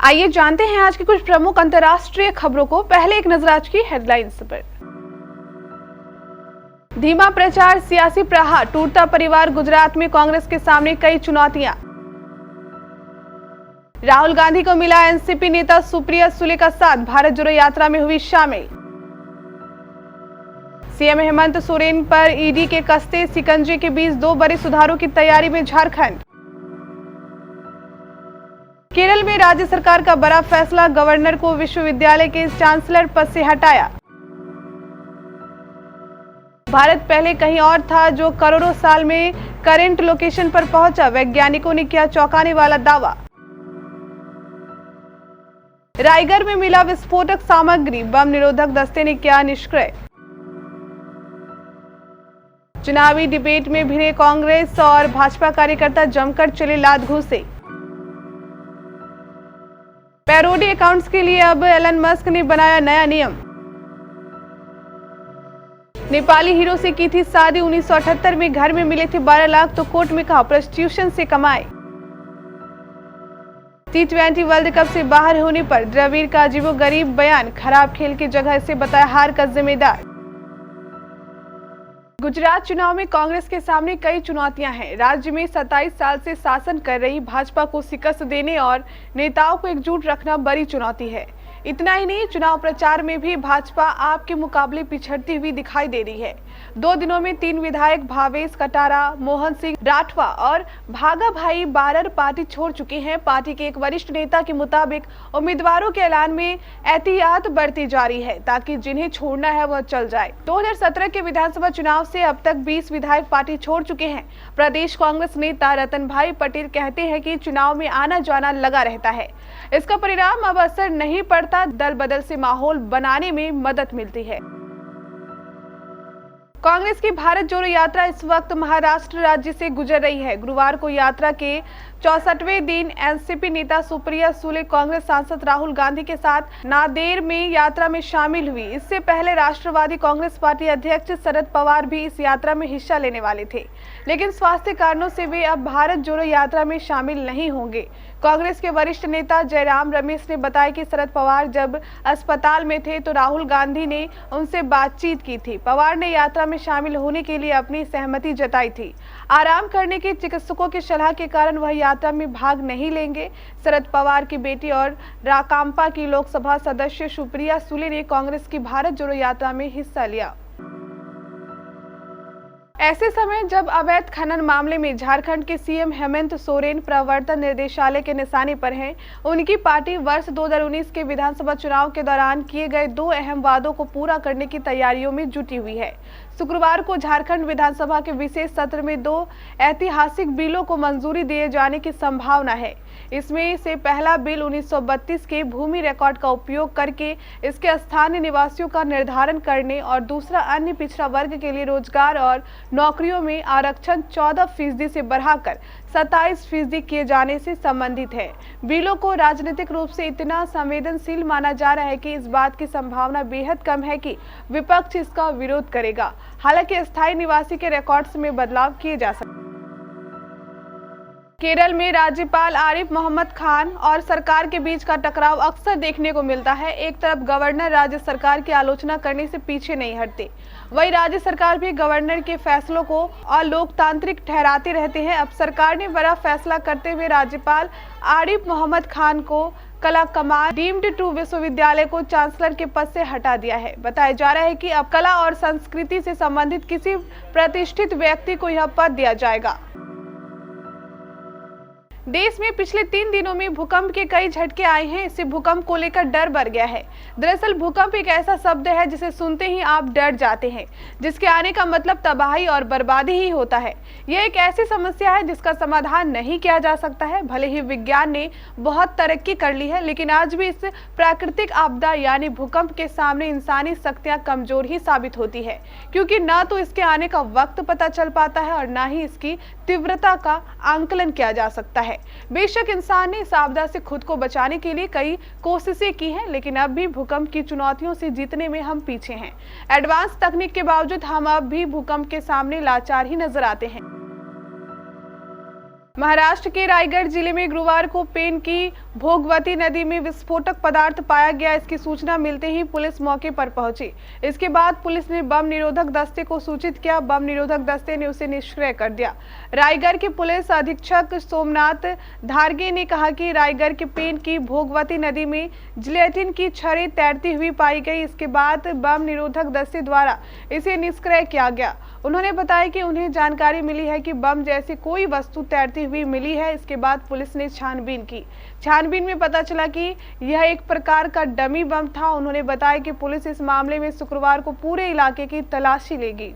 आइए जानते हैं आज की कुछ प्रमुख अंतर्राष्ट्रीय खबरों को। पहले एक नजर आज की हेडलाइंस पर। धीमा प्रचार, सियासी प्रहार, टूटता परिवार। गुजरात में कांग्रेस के सामने कई चुनौतियां। राहुल गांधी को मिला एनसीपी नेता सुप्रिया सुले का साथ, भारत जोड़ो यात्रा में हुई शामिल। सीएम हेमंत सोरेन पर ईडी के कस्ते शिकंजे के बीच 2 बड़े सुधारों की तैयारी में झारखंड। केरल में राज्य सरकार का बड़ा फैसला, गवर्नर को विश्वविद्यालय के चांसलर पद से हटाया। भारत पहले कहीं और था जो करोड़ों साल में करंट लोकेशन पर पहुंचा, वैज्ञानिकों ने किया चौंकाने वाला दावा। रायगढ़ में मिला विस्फोटक सामग्री, बम निरोधक दस्ते ने किया निष्क्रिय। चुनावी डिबेट में भिड़े कांग्रेस और भाजपा कार्यकर्ता, जमकर चले लात घूंसे। पैरोडी अकाउंट्स के लिए अब एलन मस्क ने बनाया नया नियम। नेपाली हीरो से की थी शादी, 1978 में घर में मिले थे 12 लाख, तो कोर्ट में कहा प्रोस्टिट्यूशन से कमाए। T20 वर्ल्ड कप से बाहर होने पर द्रविड़ का अजीबोगरीब बयान, खराब खेल की जगह इसे बताया हार का जिम्मेदार। गुजरात चुनाव में कांग्रेस के सामने कई चुनौतियां हैं। राज्य में 27 साल से शासन कर रही भाजपा को शिकस्त देने और नेताओं को एकजुट रखना बड़ी चुनौती है। इतना ही नहीं, चुनाव प्रचार में भी भाजपा आप के मुकाबले पिछड़ती हुई दिखाई दे रही है। 2 दिनों में 3 विधायक भावेश कटारा, मोहन सिंह राठवा और भागा भाई बारर पार्टी छोड़ चुके हैं। पार्टी के एक वरिष्ठ नेता के मुताबिक उम्मीदवारों के ऐलान में एहतियात बरती जा रही है ताकि जिन्हें छोड़ना है वह चल जाए। 2017 के विधानसभा चुनाव से अब तक 20 विधायक पार्टी छोड़ चुके हैं। प्रदेश कांग्रेस नेता रतन भाई पटेल कहते हैं कि चुनाव में आना जाना लगा रहता है, इसका परिणाम अब असर नहीं पड़ता, दल बदल से माहौल बनाने में मदद मिलती है। कांग्रेस की भारत जोड़ो यात्रा इस वक्त महाराष्ट्र राज्य से गुजर रही है। गुरुवार को यात्रा के 64वें दिन एनसीपी नेता सुप्रिया सुले कांग्रेस सांसद राहुल गांधी के साथ नांदेड़ में यात्रा में शामिल हुई। इससे पहले राष्ट्रवादी कांग्रेस पार्टी अध्यक्ष शरद पवार भी इस यात्रा में हिस्सा लेने वाले थे, लेकिन स्वास्थ्य कारणों से वे अब भारत जोड़ो यात्रा में शामिल नहीं होंगे। कांग्रेस के वरिष्ठ नेता जयराम रमेश ने बताया कि शरद पवार जब अस्पताल में थे तो राहुल गांधी ने उनसे बातचीत की थी। पवार ने यात्रा में शामिल होने के लिए अपनी सहमति जताई थी। आराम करने के चिकित्सकों की सलाह के कारण वह यात्रा में भाग नहीं लेंगे। शरद पवार की बेटी और राकांपा की लोकसभा सदस्य सुप्रिया सुले ने कांग्रेस की भारत जोड़ो यात्रा में हिस्सा लिया। ऐसे समय जब अवैध खनन मामले में झारखंड के सीएम हेमंत सोरेन प्रवर्तन निदेशालय के निशाने पर हैं, उनकी पार्टी वर्ष 2019 के विधानसभा चुनाव के दौरान किए गए 2 अहम वादों को पूरा करने की तैयारियों में जुटी हुई है। शुक्रवार को झारखंड विधानसभा के विशेष सत्र में 2 ऐतिहासिक बिलों को मंजूरी दिए जाने की संभावना है। इसमें से पहला बिल 1932 के भूमि रिकॉर्ड का उपयोग करके इसके स्थानीय निवासियों का निर्धारण करने और दूसरा अन्य पिछड़ा वर्ग के लिए रोजगार और नौकरियों में आरक्षण 14% से बढ़ाकर 27% किए जाने से संबंधित है। बिलों को राजनीतिक रूप से इतना संवेदनशील माना जा रहा है कि इस बात की संभावना बेहद कम है कि विपक्ष इसका विरोध करेगा। हालांकि अस्थायी निवासी के रिकॉर्ड्स में बदलाव किए जा सकते हैं। केरल में राज्यपाल आरिफ मोहम्मद खान और सरकार के बीच का टकराव अक्सर देखने को मिलता है। एक तरफ गवर्नर राज्य सरकार की आलोचना करने से पीछे नहीं हटते, वहीं राज्य सरकार भी गवर्नर के फैसलों को अलोकतांत्रिक ठहराते रहते हैं। अब सरकार ने बड़ा फैसला करते हुए राज्यपाल आरिफ मोहम्मद खान को कला कमान डीम्ड टू विश्वविद्यालय को चांसलर के पद से हटा दिया है। बताया जा रहा है कि अब कला और संस्कृति से संबंधित किसी प्रतिष्ठित व्यक्ति को यह पद दिया जाएगा। देश में पिछले 3 दिनों में भूकंप के कई झटके आए हैं, इससे भूकंप को लेकर डर बढ़ गया है। दरअसल भूकंप एक ऐसा शब्द है जिसे सुनते ही आप डर जाते हैं, जिसके आने का मतलब तबाही और बर्बादी ही होता है। यह एक ऐसी समस्या है जिसका समाधान नहीं किया जा सकता है। भले ही विज्ञान ने बहुत तरक्की कर ली है, लेकिन आज भी इस प्राकृतिक आपदा यानी भूकंप के सामने इंसानी शक्तियां कमजोर ही साबित होती है, क्योंकि न तो इसके आने का वक्त पता चल पाता है और न ही इसकी तीव्रता का आंकलन किया जा सकता है। बेशक इंसान ने इस आपदा से खुद को बचाने के लिए कई कोशिशें की हैं, लेकिन अब भी भूकंप की चुनौतियों से जीतने में हम पीछे हैं। एडवांस तकनीक के बावजूद हम अब भी भूकंप के सामने लाचार ही नजर आते हैं। महाराष्ट्र के रायगढ़ जिले में गुरुवार को पेन की भोगवती नदी में विस्फोटक पदार्थ पाया गया। इसकी सूचना मिलते ही पुलिस मौके पर पहुंची। इसके बाद पुलिस ने बम निरोधक दस्ते को सूचित किया। बम निरोधक दस्ते ने उसे निष्क्रिय कर दिया। रायगढ़ के पुलिस अधीक्षक सोमनाथ धारगे ने कहा कि रायगढ़ के पेन की भोगवती नदी में जिलेटिन की छड़ें तैरती हुई पाई गई। इसके बाद बम निरोधक दस्ते द्वारा इसे निष्क्रिय किया गया। उन्होंने बताया कि उन्हें जानकारी मिली है कि बम जैसी कोई वस्तु तैरती हुई मिली है। इसके बाद पुलिस ने छानबीन की। छानबीन में पता चला कि यह एक प्रकार का डमी बम था। उन्होंने बताया कि पुलिस इस मामले में शुक्रवार को पूरे इलाके की तलाशी लेगी।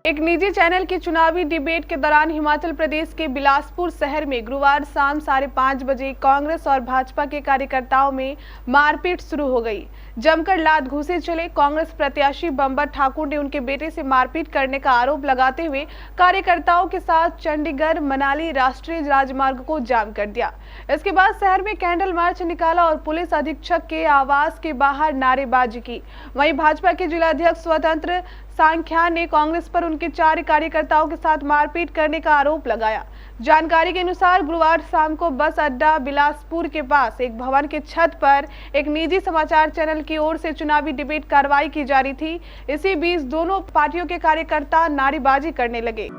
एक निजी चैनल की चुनावी डिबेट के दौरान हिमाचल प्रदेश के बिलासपुर शहर में गुरुवार शाम 5:30 बजे कांग्रेस और भाजपा के कार्यकर्ताओं में मारपीट शुरू हो गई। जमकर लात घूंसे चले। कांग्रेस प्रत्याशी बंबर ठाकुर ने उनके बेटे से मारपीट करने का आरोप लगाते हुए कार्यकर्ताओं के साथ चंडीगढ़ मनाली राष्ट्रीय राजमार्ग को जाम कर दिया। इसके बाद शहर में कैंडल मार्च निकाला और पुलिस अधीक्षक के आवास के बाहर नारेबाजी की। वहीं भाजपा के जिलाध्यक्ष स्वतंत्र सांख्या ने कांग्रेस पर उनके 4 कार्यकर्ताओं के साथ मारपीट करने का आरोप लगाया। जानकारी के अनुसार गुरुवार शाम को बस अड्डा बिलासपुर के पास एक भवन के छत पर एक निजी समाचार चैनल की ओर से चुनावी डिबेट कार्रवाई की जा रही थी। इसी बीच दोनों पार्टियों के कार्यकर्ता नारेबाजी करने लगे।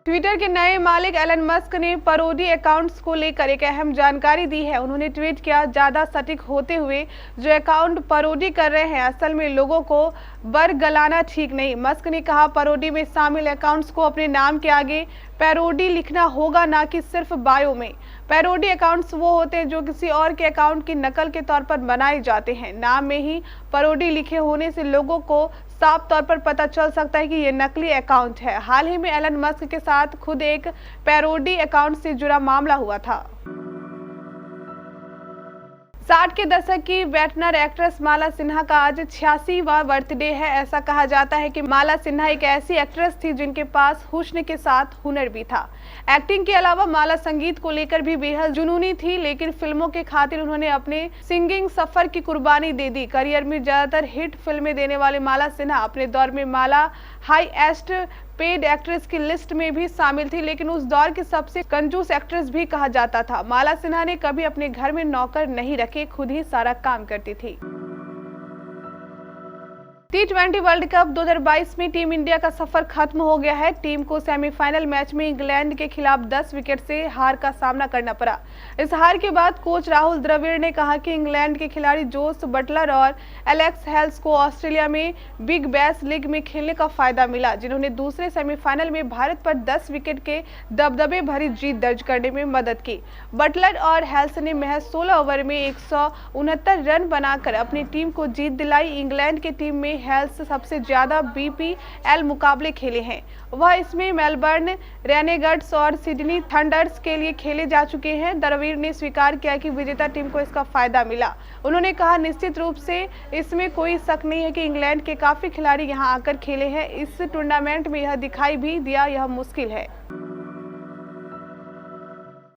ट्विटर के नए मालिक एलन मस्क ने पैरोडी अकाउंट्स को लेकर एक अहम जानकारी दी है। उन्होंने ट्वीट किया, ज्यादा सटीक होते हुए जो अकाउंट पैरोडी कर रहे हैं असल में लोगों को बरगलाना ठीक नहीं। मस्क ने कहा, पैरोडी में शामिल अकाउंट्स को अपने नाम के आगे पैरोडी लिखना होगा, ना कि सिर्फ बायो में। पैरोडी अकाउंट्स वो होते हैं जो किसी और के अकाउंट की नकल के तौर पर बनाए जाते हैं। नाम में ही पैरोडी लिखे होने से लोगों को साफ तौर पर पता चल सकता है कि ये नकली अकाउंट है। हाल ही में एलन मस्क के साथ खुद एक पैरोडी अकाउंट से जुड़ा मामला हुआ था। 60 के दशक की वेटरन एक्ट्रेस माला सिन्हा का आज 86वां बर्थडे है। ऐसा कहा जाता है कि माला सिन्हा एक ऐसी एक्ट्रेस थी जिनके पास हुस्न के साथ हुनर भी था। एक्टिंग के अलावा माला संगीत को लेकर भी बेहद जुनूनी थी, लेकिन फिल्मों के खातिर उन्होंने अपने सिंगिंग सफर की कुर्बानी दे दी। करियर में ज्यादातर हिट फिल्में देने वाली माला सिन्हा अपने दौर में माला हाईएस्ट पेड एक्ट्रेस की लिस्ट में भी शामिल थी, लेकिन उस दौर की सबसे कंजूस एक्ट्रेस भी कहा जाता था। माला सिन्हा ने कभी अपने घर में नौकर नहीं रखे, खुद ही सारा काम करती थी। T20 वर्ल्ड कप 2022 में टीम इंडिया का सफर खत्म हो गया है। टीम को सेमीफाइनल मैच में इंग्लैंड के खिलाफ 10 विकेट से हार का सामना करना पड़ा। इस हार के बाद कोच राहुल द्रविड़ ने कहा कि इंग्लैंड के खिलाड़ी जोस बटलर और एलेक्स हेल्स को ऑस्ट्रेलिया में बिग बैश लीग में खेलने का फायदा मिला, जिन्होंने दूसरे सेमीफाइनल में भारत पर 10 विकेट के दबदबे भरी जीत दर्ज करने में मदद की। बटलर और हेल्स ने महज 16 ओवर में 169 रन बनाकर अपनी टीम को जीत दिलाई। इंग्लैंड की टीम में हेल्स सबसे ज्यादा BPL मुकाबले खेले हैं। वह इसमें मेलबर्न रेनेगड्स और सिडनी थंडर्स के लिए खेले जा चुके हैं। द्रविड़ ने स्वीकार किया कि विजेता टीम को इसका फायदा मिला। उन्होंने कहा, निश्चित रूप से इसमें कोई शक नहीं है कि इंग्लैंड के काफी खिलाड़ी यहां आकर खेले हैं। इस टूर्नामेंट में यह दिखाई भी दिया, यह मुश्किल है।